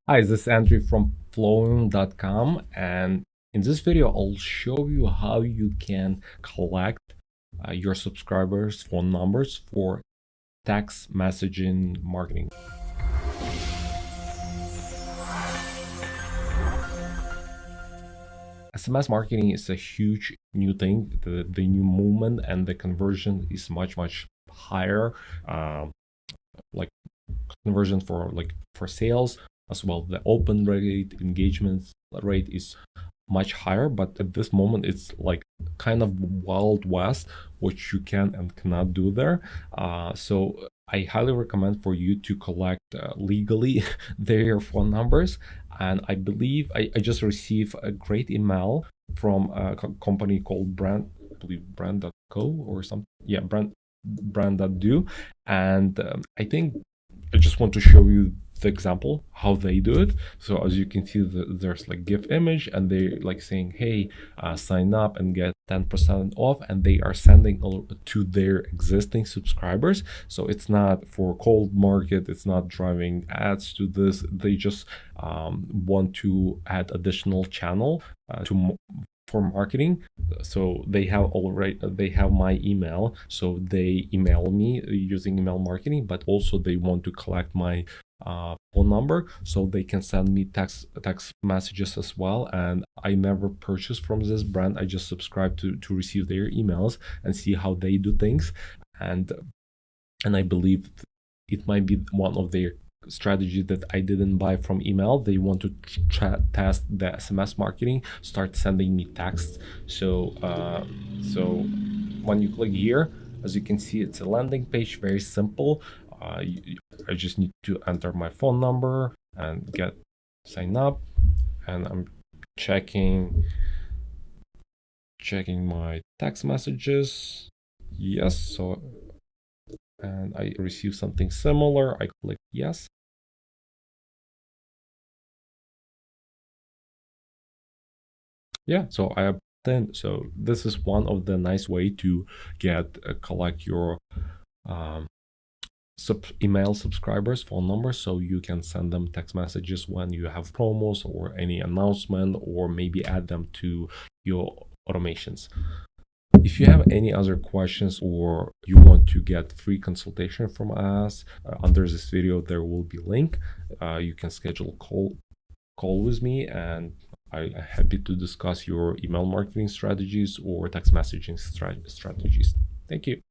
Hi, this is Andrew from Flowium.com, and in this video, I'll show you how you can collect your subscribers' phone numbers for text messaging marketing. SMS marketing is a huge new thing. The new movement and the conversion is much higher. Like conversion for sales as well. The open rate, engagement rate is much higher, but at this moment it's like kind of wild west, which you can and cannot do there. So I highly recommend for you to collect legally their phone numbers. And I believe I just received a great email from a company called I believe BAN.DO or something. Yeah, BAN.DO. And I think I just want to show you the example how they do it. So as you can see, there's like GIF image, and they like saying, hey, sign up and get 10% off, and they are sending to their existing subscribers. So it's not for cold market, it's not driving ads to this. They just want to add additional channel for marketing. So they have my email, so they email me using email marketing, but also they want to collect my phone number so they can send me text messages as well. And I never purchased from this brand. I just subscribe to receive their emails and see how they do things. And I believe it might be one of their strategy that I didn't buy from email. They want to test the SMS marketing, start sending me texts. So when you click here, as you can see, it's a landing page, very simple. I just need to enter my phone number and sign up, and I'm checking my text messages. Yes, so and I receive something similar. I click yes. Yeah, so I have 10. So this is one of the nice way to collect your um, email subscribers phone numbers, so you can send them text messages when you have promos or any announcement, or maybe add them to your automations. If you have any other questions or you want to get free consultation from us, under this video there will be link. You can schedule a call with me, and I'm happy to discuss your email marketing strategies or text messaging strategies. Thank you.